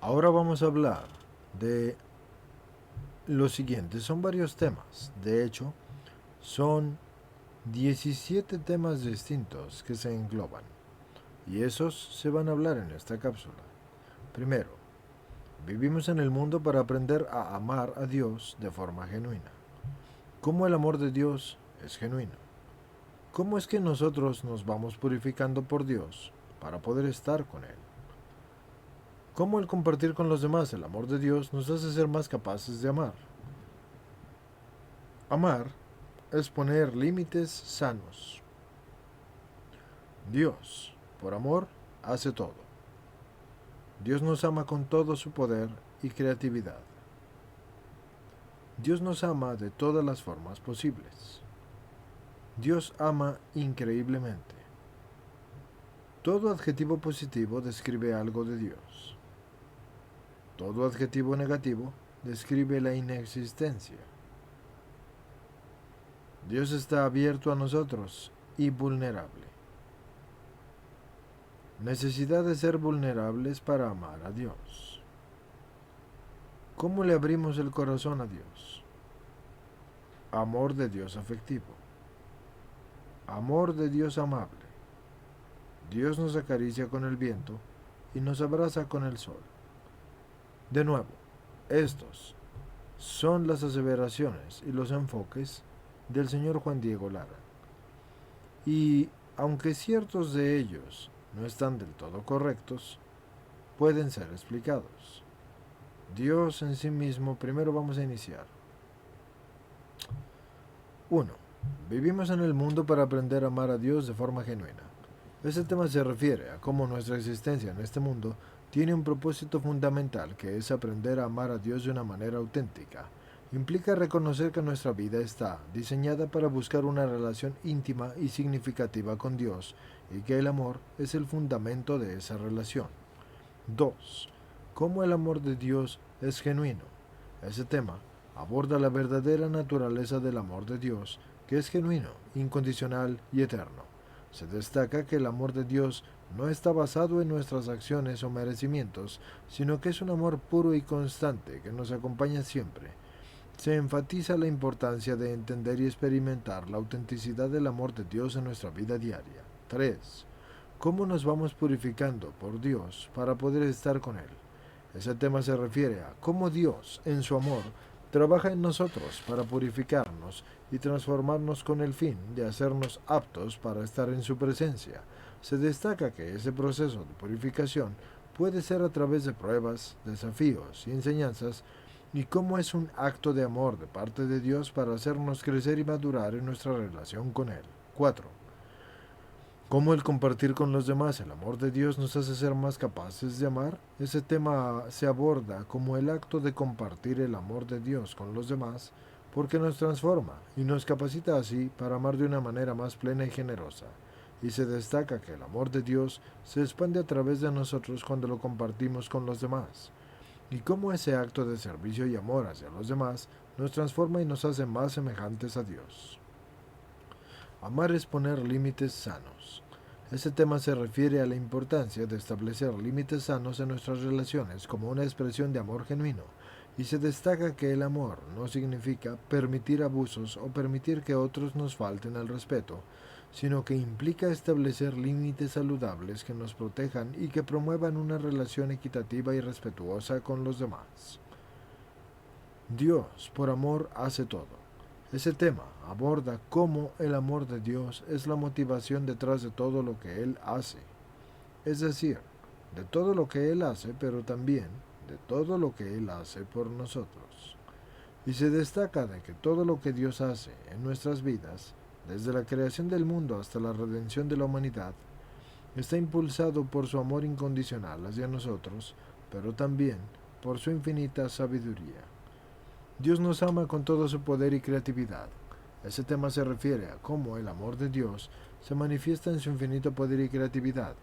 Ahora vamos a hablar de lo siguiente. Son varios temas. De hecho, son 17 temas distintos que se engloban. Y esos se van a hablar en esta cápsula. Primero, vivimos en el mundo para aprender a amar a Dios de forma genuina. ¿Cómo el amor de Dios es genuino? ¿Cómo es que nosotros nos vamos purificando por Dios para poder estar con Él? ¿Cómo el compartir con los demás el amor de Dios nos hace ser más capaces de amar? Amar es poner límites sanos. Dios, por amor, hace todo. Dios nos ama con todo su poder y creatividad. Dios nos ama de todas las formas posibles. Dios ama increíblemente. Todo adjetivo positivo describe algo de Dios. Todo adjetivo negativo describe la inexistencia. Dios está abierto a nosotros y vulnerable. Necesidad de ser vulnerables para amar a Dios. ¿Cómo le abrimos el corazón a Dios? Amor de Dios afectivo. Amor de Dios amable. Dios nos acaricia con el viento y nos abraza con el sol. De nuevo, estos son las aseveraciones y los enfoques del señor Juan Diego Lara. Y aunque ciertos de ellos no están del todo correctos, pueden ser explicados. Dios en sí mismo, primero vamos a iniciar. 1. Vivimos en el mundo para aprender a amar a Dios de forma genuina. Este tema se refiere a cómo nuestra existencia en este mundo tiene un propósito fundamental, que es aprender a amar a Dios de una manera auténtica. Implica reconocer que nuestra vida está diseñada para buscar una relación íntima y significativa con Dios, y que el amor es el fundamento de esa relación. 2. ¿Cómo el amor de Dios es genuino? Ese tema aborda la verdadera naturaleza del amor de Dios, que es genuino, incondicional y eterno. Se destaca que el amor de Dios no está basado en nuestras acciones o merecimientos, sino que es un amor puro y constante que nos acompaña siempre. Se enfatiza la importancia de entender y experimentar la autenticidad del amor de Dios en nuestra vida diaria. 3. ¿Cómo nos vamos purificando por Dios para poder estar con Él? Ese tema se refiere a cómo Dios, en su amor, trabaja en nosotros para purificarnos y transformarnos con el fin de hacernos aptos para estar en su presencia. Se destaca que ese proceso de purificación puede ser a través de pruebas, desafíos y enseñanzas, y cómo es un acto de amor de parte de Dios para hacernos crecer y madurar en nuestra relación con Él. 4. ¿Cómo el compartir con los demás el amor de Dios nos hace ser más capaces de amar? Ese tema se aborda como el acto de compartir el amor de Dios con los demás, porque nos transforma y nos capacita así para amar de una manera más plena y generosa. Y se destaca que el amor de Dios se expande a través de nosotros cuando lo compartimos con los demás. Y cómo ese acto de servicio y amor hacia los demás nos transforma y nos hace más semejantes a Dios. Amar es poner límites sanos. Este tema se refiere a la importancia de establecer límites sanos en nuestras relaciones como una expresión de amor genuino, y se destaca que el amor no significa permitir abusos o permitir que otros nos falten el respeto, sino que implica establecer límites saludables que nos protejan y que promuevan una relación equitativa y respetuosa con los demás. Dios, por amor, hace todo. Ese tema aborda cómo el amor de Dios es la motivación detrás de todo lo que Él hace. Es decir, de todo lo que Él hace, pero también de todo lo que Él hace por nosotros. Y se destaca de que todo lo que Dios hace en nuestras vidas, desde la creación del mundo hasta la redención de la humanidad, está impulsado por su amor incondicional hacia nosotros, pero también por su infinita sabiduría. Dios nos ama con todo su poder y creatividad. Ese tema se refiere a cómo el amor de Dios se manifiesta en su infinito poder y creatividad,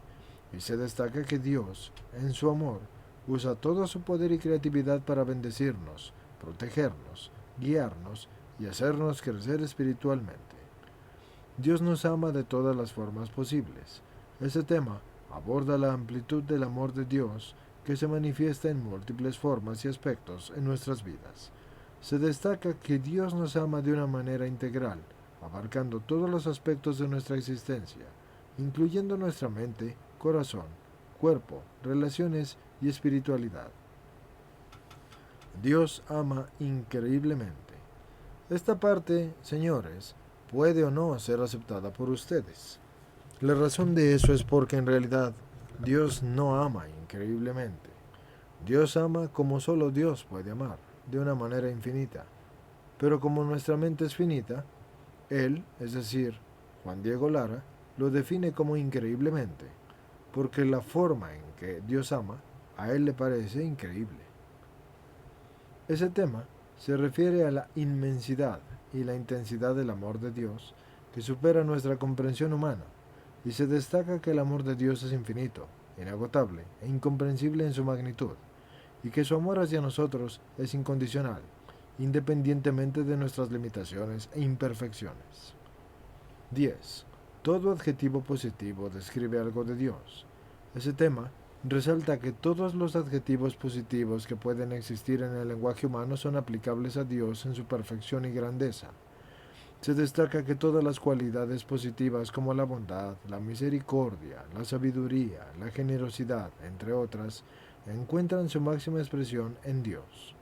y se destaca que Dios, en su amor, usa todo su poder y creatividad para bendecirnos, protegernos, guiarnos y hacernos crecer espiritualmente. Dios nos ama de todas las formas posibles. Ese tema aborda la amplitud del amor de Dios que se manifiesta en múltiples formas y aspectos en nuestras vidas. Se destaca que Dios nos ama de una manera integral, abarcando todos los aspectos de nuestra existencia, incluyendo nuestra mente, corazón, cuerpo, relaciones y espiritualidad. Dios ama increíblemente. Esta parte, señores, puede o no ser aceptada por ustedes. La razón de eso es porque en realidad Dios no ama increíblemente. Dios ama como solo Dios puede amar, de una manera infinita. Pero como nuestra mente es finita, Él, es decir, Juan Diego Lara, lo define como increíblemente, porque la forma en que Dios ama a Él le parece increíble. Ese tema se refiere a la inmensidad y la intensidad del amor de Dios que supera nuestra comprensión humana, y se destaca que el amor de Dios es infinito, inagotable e incomprensible en su magnitud, y que su amor hacia nosotros es incondicional, independientemente de nuestras limitaciones e imperfecciones. 10. Todo adjetivo positivo describe algo de Dios. Ese tema resalta que todos los adjetivos positivos que pueden existir en el lenguaje humano son aplicables a Dios en su perfección y grandeza. Se destaca que todas las cualidades positivas como la bondad, la misericordia, la sabiduría, la generosidad, entre otras, encuentran su máxima expresión en Dios.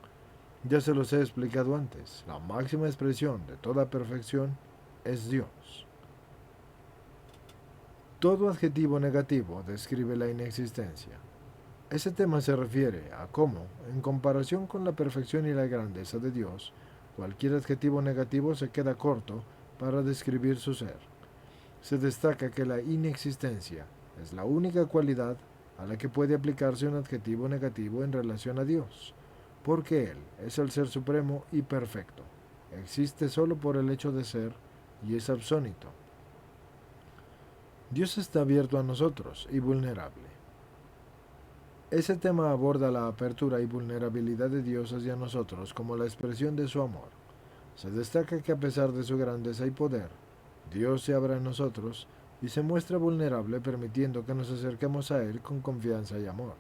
Ya se los he explicado antes, la máxima expresión de toda perfección es Dios. Todo adjetivo negativo describe la inexistencia. Ese tema se refiere a cómo, en comparación con la perfección y la grandeza de Dios, cualquier adjetivo negativo se queda corto para describir su ser. Se destaca que la inexistencia es la única cualidad a la que puede aplicarse un adjetivo negativo en relación a Dios, porque Él es el ser supremo y perfecto. Existe solo por el hecho de ser y es absónito. Dios está abierto a nosotros y vulnerable. Ese tema aborda la apertura y vulnerabilidad de Dios hacia nosotros como la expresión de su amor. Se destaca que a pesar de su grandeza y poder, Dios se abre a nosotros y se muestra vulnerable permitiendo que nos acerquemos a Él con confianza y amor.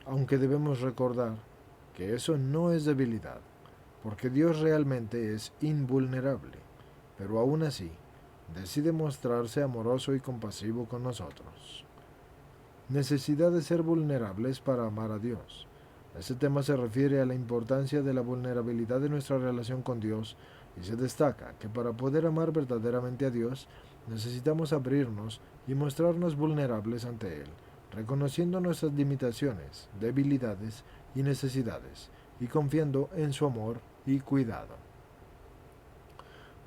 Aunque debemos recordar que eso no es debilidad, porque Dios realmente es invulnerable, pero aún así, decide mostrarse amoroso y compasivo con nosotros. Necesidad de ser vulnerables para amar a Dios. Este tema se refiere a la importancia de la vulnerabilidad de nuestra relación con Dios y se destaca que para poder amar verdaderamente a Dios necesitamos abrirnos y mostrarnos vulnerables ante Él, reconociendo nuestras limitaciones, debilidades y necesidades y confiando en su amor y cuidado.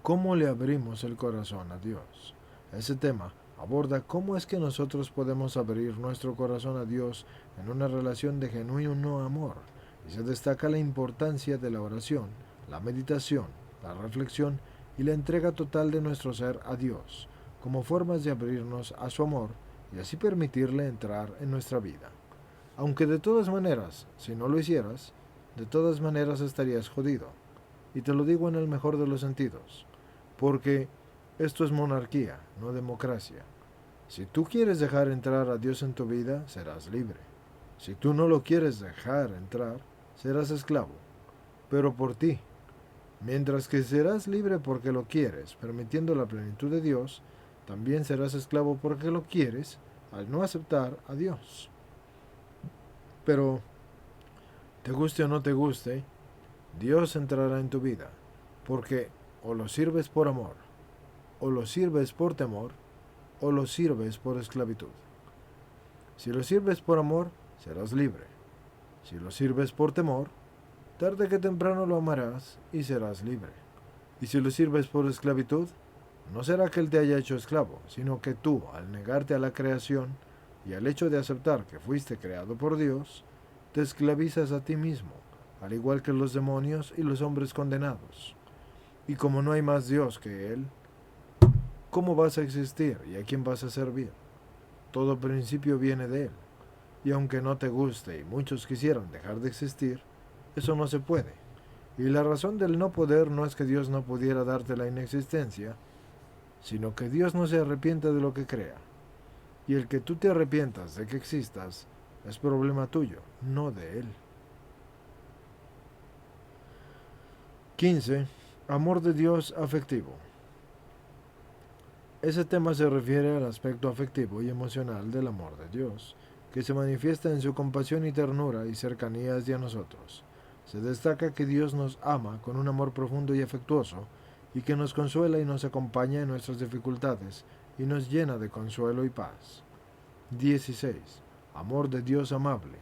¿Cómo le abrimos el corazón a Dios? Ese tema aborda cómo es que nosotros podemos abrir nuestro corazón a Dios en una relación de genuino amor, y se destaca la importancia de la oración, la meditación, la reflexión y la entrega total de nuestro ser a Dios, como formas de abrirnos a su amor y así permitirle entrar en nuestra vida. Aunque de todas maneras, si no lo hicieras, de todas maneras estarías jodido. Y te lo digo en el mejor de los sentidos. Porque esto es monarquía, no democracia. Si tú quieres dejar entrar a Dios en tu vida, serás libre. Si tú no lo quieres dejar entrar, serás esclavo, pero por ti. Mientras que serás libre porque lo quieres, permitiendo la plenitud de Dios, también serás esclavo porque lo quieres, al no aceptar a Dios. Pero, te guste o no te guste, Dios entrará en tu vida, porque o lo sirves por amor, o lo sirves por temor, o lo sirves por esclavitud. Si lo sirves por amor, serás libre. Si lo sirves por temor, tarde que temprano lo amarás y serás libre. Y si lo sirves por esclavitud, no será que Él te haya hecho esclavo, sino que tú, al negarte a la creación y al hecho de aceptar que fuiste creado por Dios, te esclavizas a ti mismo, al igual que los demonios y los hombres condenados. Y como no hay más Dios que Él, ¿cómo vas a existir y a quién vas a servir? Todo principio viene de Él. Y aunque no te guste y muchos quisieran dejar de existir, eso no se puede. Y la razón del no poder no es que Dios no pudiera darte la inexistencia, sino que Dios no se arrepiente de lo que crea. Y el que tú te arrepientas de que existas Es problema tuyo, no de él. 15. Amor de Dios afectivo. Ese tema se refiere al aspecto afectivo y emocional del amor de Dios, que se manifiesta en su compasión y ternura y cercanía hacia nosotros. Se destaca que Dios nos ama con un amor profundo y afectuoso, y que nos consuela y nos acompaña en nuestras dificultades, y nos llena de consuelo y paz. 16. Amor de Dios amable.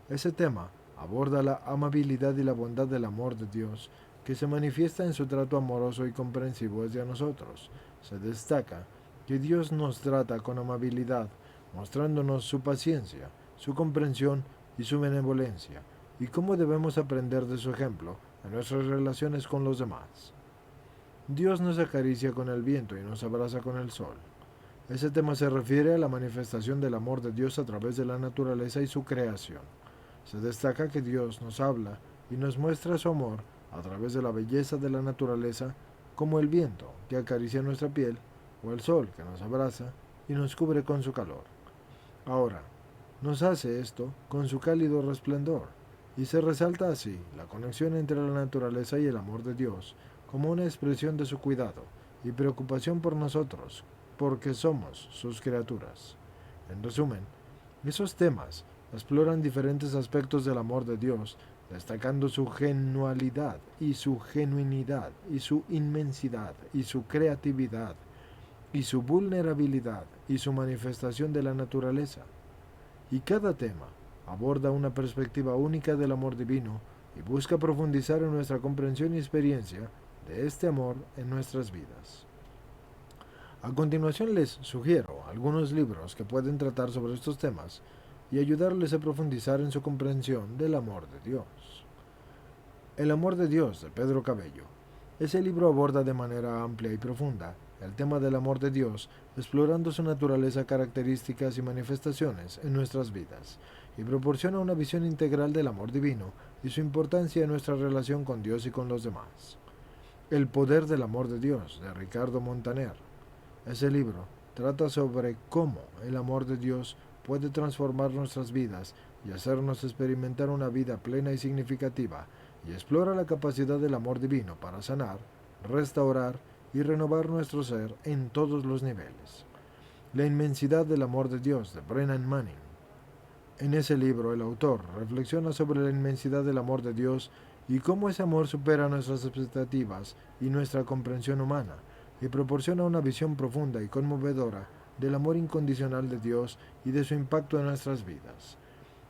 Ese tema aborda la amabilidad y la bondad del amor de Dios, que se manifiesta en su trato amoroso y comprensivo hacia nosotros. Se destaca que Dios nos trata con amabilidad, mostrándonos su paciencia, su comprensión y su benevolencia, y cómo debemos aprender de su ejemplo en nuestras relaciones con los demás. Dios nos acaricia con el viento y nos abraza con el sol. Ese tema se refiere a la manifestación del amor de Dios a través de la naturaleza y su creación. Se destaca que Dios nos habla y nos muestra su amor a través de la belleza de la naturaleza, como el viento que acaricia nuestra piel o el sol que nos abraza y nos cubre con su calor. Ahora, nos hace esto con su cálido resplandor, y se resalta así la conexión entre la naturaleza y el amor de Dios como una expresión de su cuidado y preocupación por nosotros, porque somos sus criaturas. En resumen, esos temas exploran diferentes aspectos del amor de Dios, destacando su genualidad y su genuinidad y su inmensidad y su creatividad y su vulnerabilidad y su manifestación de la naturaleza. Y cada tema aborda una perspectiva única del amor divino y busca profundizar en nuestra comprensión y experiencia de este amor en nuestras vidas. A continuación les sugiero algunos libros que pueden tratar sobre estos temas y ayudarles a profundizar en su comprensión del amor de Dios. El amor de Dios, de Pedro Cabello. Ese libro aborda de manera amplia y profunda el tema del amor de Dios, explorando su naturaleza, características y manifestaciones en nuestras vidas, y proporciona una visión integral del amor divino y su importancia en nuestra relación con Dios y con los demás. El poder del amor de Dios, de Ricardo Montaner. Ese libro trata sobre cómo el amor de Dios puede transformar nuestras vidas y hacernos experimentar una vida plena y significativa, y explora la capacidad del amor divino para sanar, restaurar y renovar nuestro ser en todos los niveles. La inmensidad del amor de Dios, de Brennan Manning. En ese libro el autor reflexiona sobre la inmensidad del amor de Dios y cómo ese amor supera nuestras expectativas y nuestra comprensión humana, y proporciona una visión profunda y conmovedora del amor incondicional de Dios y de su impacto en nuestras vidas.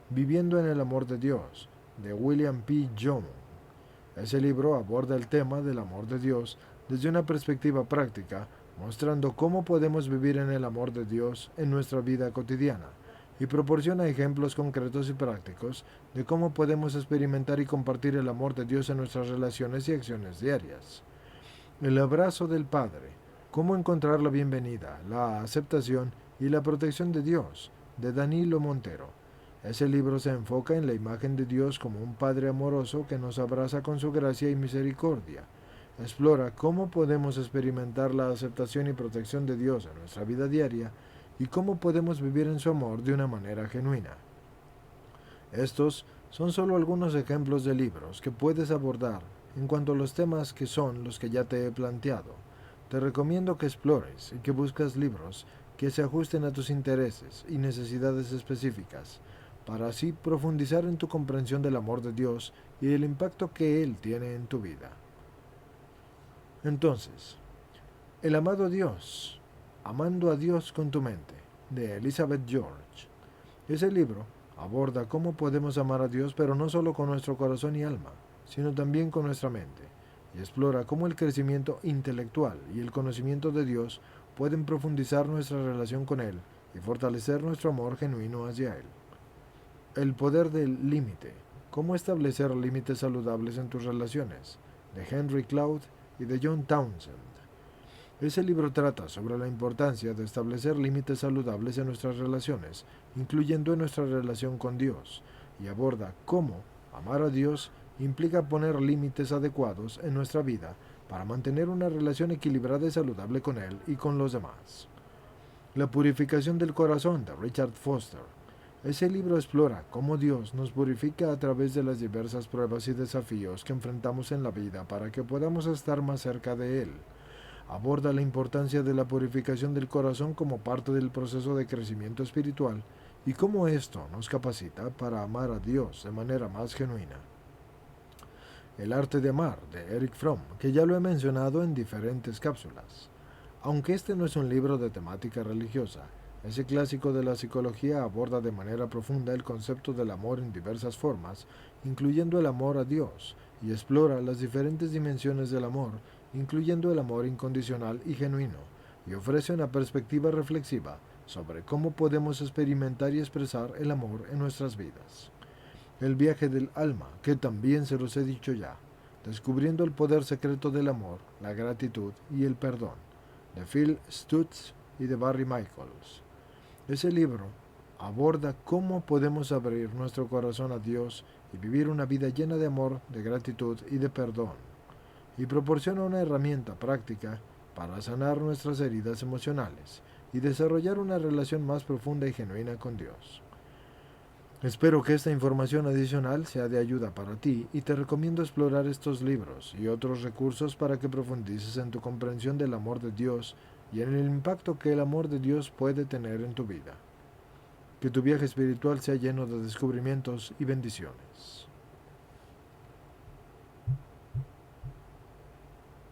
Viviendo en el amor de Dios, de William P. Young. Ese libro aborda el tema del amor de Dios desde una perspectiva práctica, mostrando cómo podemos vivir en el amor de Dios en nuestra vida cotidiana, y proporciona ejemplos concretos y prácticos de cómo podemos experimentar y compartir el amor de Dios en nuestras relaciones y acciones diarias. El abrazo del Padre. Cómo encontrar la bienvenida, la aceptación y la protección de Dios, de Danilo Montero. Ese libro se enfoca en la imagen de Dios como un Padre amoroso que nos abraza con su gracia y misericordia. Explora cómo podemos experimentar la aceptación y protección de Dios en nuestra vida diaria y cómo podemos vivir en su amor de una manera genuina. Estos son solo algunos ejemplos de libros que puedes abordar en cuanto a los temas que son los que ya te he planteado. Te recomiendo que explores y que busques libros que se ajusten a tus intereses y necesidades específicas, para así profundizar en tu comprensión del amor de Dios y el impacto que Él tiene en tu vida. Entonces, El amado Dios, amando a Dios con tu mente, de Elizabeth George. Ese libro aborda cómo podemos amar a Dios, pero no solo con nuestro corazón y alma, sino también con nuestra mente, y explora cómo el crecimiento intelectual y el conocimiento de Dios pueden profundizar nuestra relación con Él y fortalecer nuestro amor genuino hacia Él. El poder del límite. Cómo establecer límites saludables en tus relaciones, de Henry Cloud y de John Townsend. Ese libro trata sobre la importancia de establecer límites saludables en nuestras relaciones, incluyendo en nuestra relación con Dios, y aborda cómo amar a Dios implica poner límites adecuados en nuestra vida para mantener una relación equilibrada y saludable con Él y con los demás. La purificación del corazón, de Richard Foster. Ese libro explora cómo Dios nos purifica a través de las diversas pruebas y desafíos que enfrentamos en la vida para que podamos estar más cerca de Él. Aborda la importancia de la purificación del corazón como parte del proceso de crecimiento espiritual y cómo esto nos capacita para amar a Dios de manera más genuina. El arte de amar, de Erich Fromm, que ya lo he mencionado en diferentes cápsulas. Aunque este no es un libro de temática religiosa, ese clásico de la psicología aborda de manera profunda el concepto del amor en diversas formas, incluyendo el amor a Dios, y explora las diferentes dimensiones del amor, incluyendo el amor incondicional y genuino, y ofrece una perspectiva reflexiva sobre cómo podemos experimentar y expresar el amor en nuestras vidas. El viaje del alma, que también se los he dicho ya, descubriendo el poder secreto del amor, la gratitud y el perdón, de Phil Stutz y de Barry Michaels. Ese libro aborda cómo podemos abrir nuestro corazón a Dios y vivir una vida llena de amor, de gratitud y de perdón, y proporciona una herramienta práctica para sanar nuestras heridas emocionales y desarrollar una relación más profunda y genuina con Dios. Espero que esta información adicional sea de ayuda para ti y te recomiendo explorar estos libros y otros recursos para que profundices en tu comprensión del amor de Dios y en el impacto que el amor de Dios puede tener en tu vida. Que tu viaje espiritual sea lleno de descubrimientos y bendiciones.